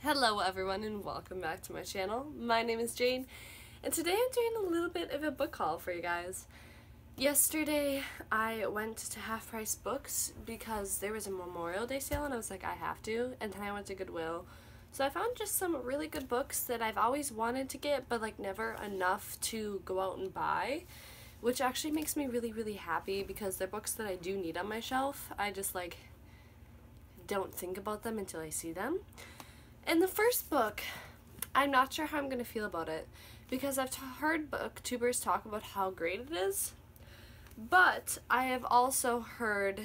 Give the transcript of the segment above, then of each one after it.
Hello everyone and welcome back to my channel. My name is Jane and today I'm doing a little bit of a book haul for you guys. Yesterday I went to Half Price Books because there was a Memorial Day sale and I was like, I have to, and then I went to Goodwill. So I found just some really good books that I've always wanted to get but like never enough to go out and buy, which actually makes me really happy because they're books that I do need on my shelf. I just like don't think about them until I see them. And the first book, I'm not sure how I'm going to feel about it because I've heard booktubers talk about how great it is, but I have also heard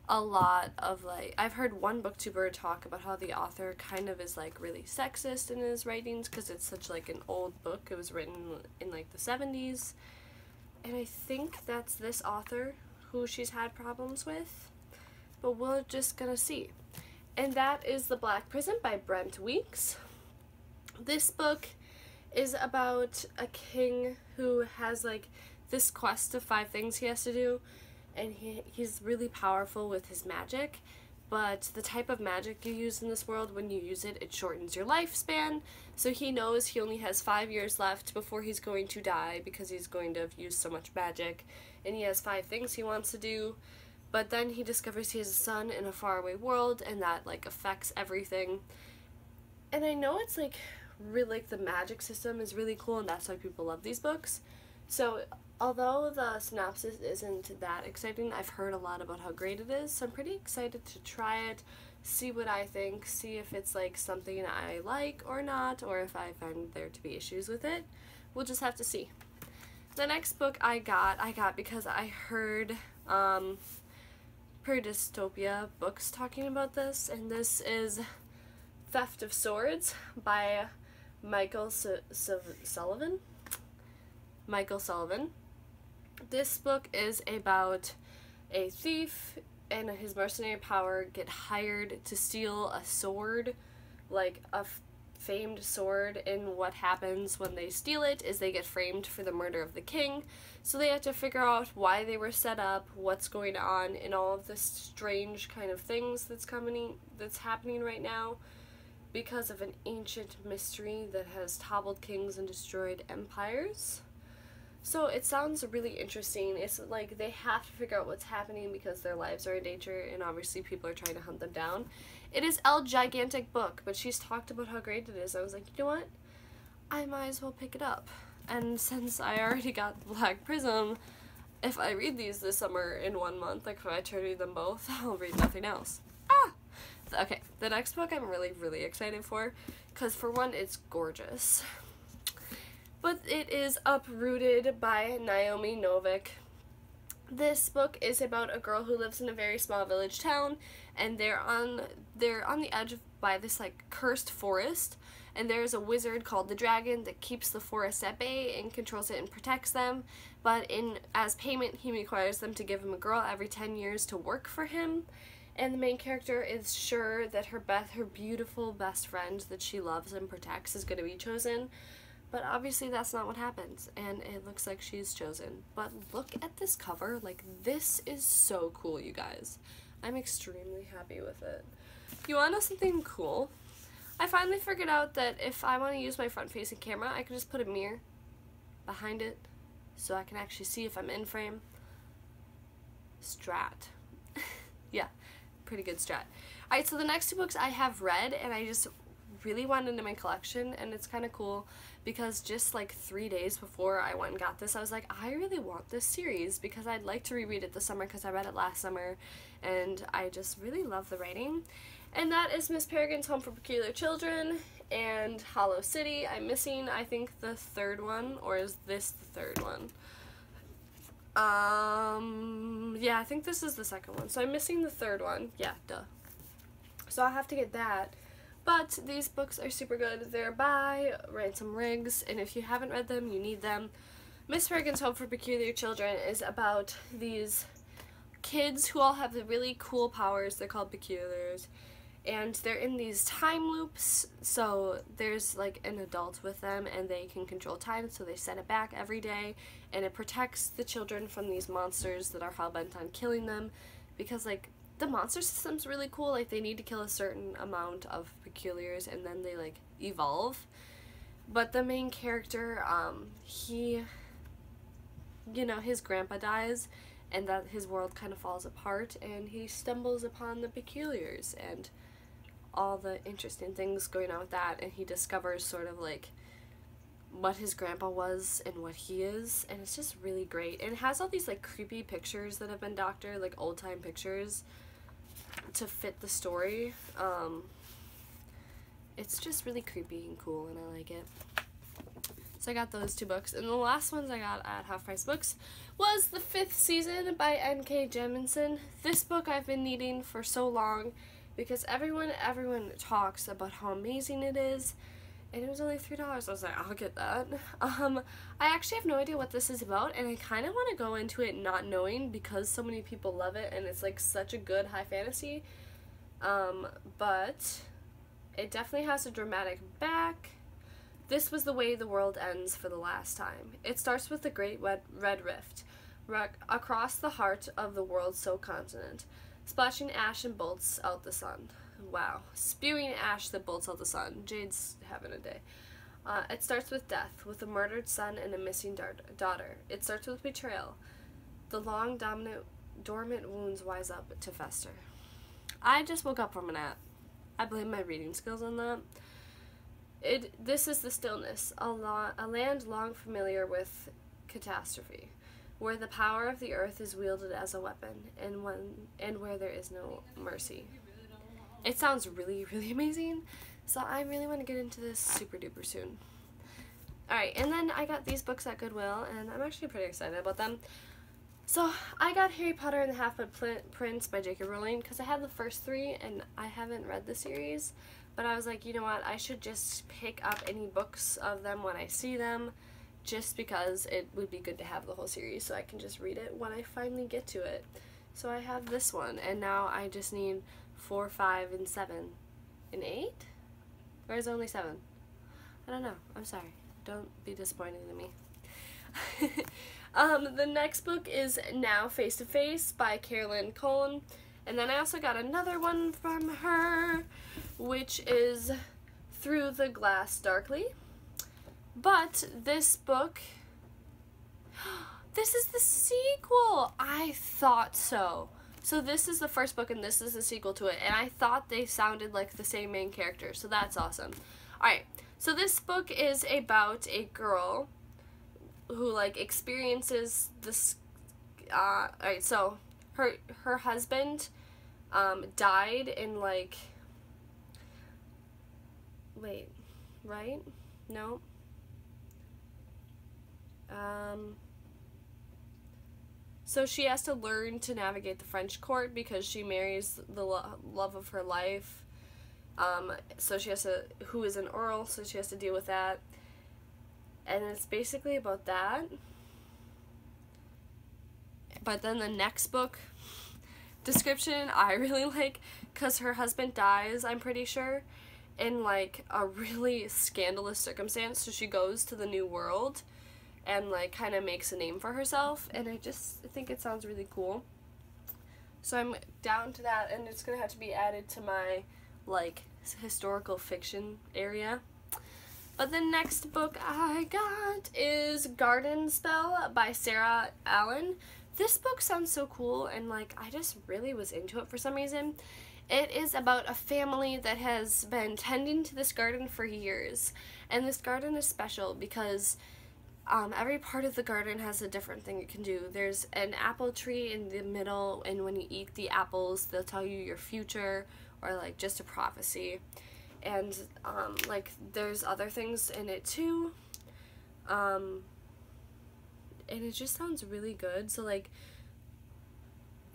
a lot of I've heard one booktuber talk about how the author kind of is like really sexist in his writings because it's such like an old book. It was written in like the 70s, and I think that's this author who she's had problems with, but we're just gonna see. And that is The Black Prison by Brent Weeks. This book is about a king who has like this quest of 5 things he has to do, and he's really powerful with his magic, but the type of magic you use in this world, when you use it, it shortens your lifespan. So he knows he only has 5 years left before he's going to die because he's going to have used so much magic, and he has 5 things he wants to do. But then he discovers he has a son in a faraway world, and that like affects everything. And I know it's like really like the magic system is really cool, and that's why people love these books. So although the synopsis isn't that exciting, I've heard a lot about how great it is. So I'm pretty excited to try it, see what I think, see if it's like something I like or not, or if I find there to be issues with it. We'll just have to see. The next book I got because I heard Per Dystopia Books talking about this, and this is Theft of Swords by Michael Sullivan. This book is about a thief and his mercenary power get hired to steal a sword, like a famed sword, and what happens when they steal it is they get framed for the murder of the king. So they have to figure out why they were set up, what's going on, and all of this strange kind of things that's happening right now because of an ancient mystery that has toppled kings and destroyed empires. So it sounds really interesting. It's like they have to figure out what's happening because their lives are in danger, and obviously people are trying to hunt them down. It is a gigantic book, but she's talked about how great it is. I was like, you know what? I might as well pick it up. And since I already got Black Prism, if I read these this summer in 1 month, like if I try to read them both, I'll read nothing else. Okay, the next book I'm really excited for, because for one, it's gorgeous. But it is Uprooted by Naomi Novik. This book is about a girl who lives in a very small village town, and they're on the edge by this like cursed forest, and there's a wizard called the Dragon that keeps the forest at bay and controls it and protects them, but as payment he requires them to give him a girl every 10 years to work for him. And the main character is sure that her beautiful best friend that she loves and protects is going to be chosen. But obviously that's not what happens, and it looks like she's chosen. But look at this cover. Like, this is so cool, you guys. I'm extremely happy with it. You want to know something cool? I finally figured out that if I want to use my front-facing camera, I can just put a mirror behind it so I can actually see if I'm in frame. Strat. Yeah, pretty good strat. Alright, so the next 2 books I have read, and I just really wanted in my collection, and it's kind of cool because just like 3 days before I went and got this, I was like, I really want this series because I'd like to reread it this summer because I read it last summer and I just really love the writing. And that is Miss Peregrine's Home for Peculiar Children and Hollow City. I'm missing, I think, the 3rd one, or is this the 3rd one? Yeah, I think this is the 2nd one. So I'm missing the 3rd one. Yeah, duh. So I'll have to get that. But these books are super good. They're by Ransom Riggs, and if you haven't read them, you need them. Miss Peregrine's Home for Peculiar Children is about these kids who all have the really cool powers. They're called peculiars, and they're in these time loops. So there's like an adult with them, and they can control time, so they set it back every day, and it protects the children from these monsters that are hell-bent on killing them, because like the monster system's really cool. Like, they need to kill a certain amount of peculiars and then they, like, evolve. But the main character, he, you know, his grandpa dies, and that his world kind of falls apart, and he stumbles upon the peculiars and all the interesting things going on with that, and he discovers sort of, like, what his grandpa was and what he is, and it's just really great. And it has all these, like, creepy pictures that have been doctored, like, old-time pictures to fit the story. It's just really creepy and cool, and I like it. So I got those 2 books, and the last ones I got at Half Price Books was The Fifth Season by N.K. Jemisin. This book I've been needing for so long because everyone talks about how amazing it is, and it was only $3. I was like, I'll get that. I actually have no idea what this is about, and I kind of want to go into it not knowing because so many people love it, and it's like such a good high fantasy. But it definitely has a dramatic back. This was the way the world ends for the last time. It starts with the Great Red Rift, across the heart of the world's so continent, splashing ash and bolts out the sun. Wow. Spewing ash that bolts out the sun. Jade's having a day. It starts with death, with a murdered son and a missing daughter. It starts with betrayal. The long, dormant wounds rise up to fester. I just woke up from a nap. I blame my reading skills on that. This is the stillness, a land long familiar with catastrophe, where the power of the earth is wielded as a weapon, and where there is no mercy. It sounds really, really amazing, so I really want to get into this super duper soon. Alright, and then I got these books at Goodwill, and I'm actually pretty excited about them. So, I got Harry Potter and the Half-Blood Prince by J.K. Rowling because I have the first 3 and I haven't read the series, but I was like, you know what, I should just pick up any books of them when I see them, just because it would be good to have the whole series so I can just read it when I finally get to it. So I have this one, and now I just need 4, 5, and 7, and 8? Or is it only 7? I don't know. I'm sorry. Don't be disappointed in me. The next book is Now Face to Face by Carolyn Cohn. And then I also got another one from her, which is Through the Glass Darkly. But this book, this is the sequel! I thought so. So this is the first book and this is the sequel to it. And I thought they sounded like the same main character, so that's awesome. Alright, so this book is about a girl who, like, experiences this, alright, so her husband, died in, like, wait, right? No. So she has to learn to navigate the French court because she marries the love of her life. So she has to, who is an earl, so she has to deal with that. And it's basically about that. But then the next book description I really like, because her husband dies, I'm pretty sure, in, like, a really scandalous circumstance. So she goes to the New World and, like, kind of makes a name for herself, and I just think it sounds really cool. So I'm down to that, and it's gonna have to be added to my, like, historical fiction area. But the next book I got is Garden Spell by Sarah Allen. This book sounds so cool, and, like, I just really was into it for some reason. It is about a family that has been tending to this garden for years, and this garden is special because every part of the garden has a different thing it can do. There's an apple tree in the middle, and when you eat the apples, they'll tell you your future, or, like, just a prophecy. And, like, there's other things in it, too. And it just sounds really good. So, like,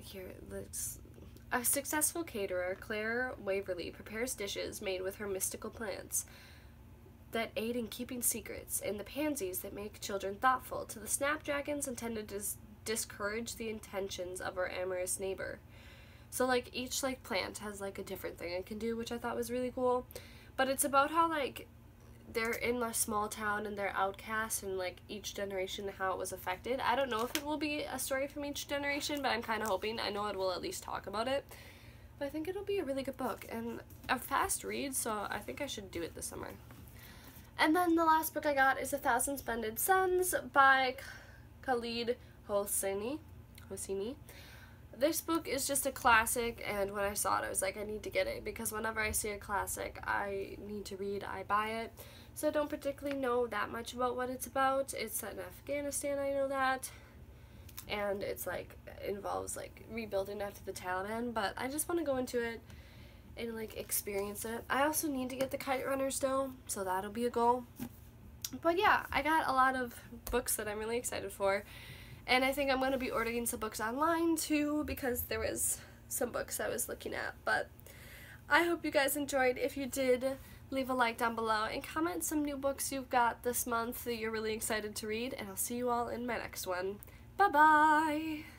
here, let's... A successful caterer, Claire Waverly, prepares dishes made with her mystical plants that aid in keeping secrets, and the pansies that make children thoughtful, to the snapdragons intended to discourage the intentions of our amorous neighbor. So, like, each, like, plant has, like, a different thing it can do, which I thought was really cool. But it's about how, like, they're in a small town and they're outcasts, and like each generation how it was affected. I don't know if it will be a story from each generation, but I'm kind of hoping. I know it will at least talk about it. But I think it'll be a really good book and a fast read, so I think I should do it this summer. And then the last book I got is A Thousand Splendid Suns by Khaled Hosseini. This book is just a classic, and when I saw it, I was like, I need to get it, because whenever I see a classic I need to read, I buy it. So I don't particularly know that much about what it's about. It's set in Afghanistan, I know that, and it's like, involves like rebuilding after the Taliban, but I just want to go into it and like experience it. I also need to get the Kite Runners though, so that'll be a goal. But yeah, I got a lot of books that I'm really excited for. And I think I'm going to be ordering some books online too, because there was some books I was looking at. But I hope you guys enjoyed. If you did, leave a like down below and comment some new books you've got this month that you're really excited to read. And I'll see you all in my next one. Bye-bye!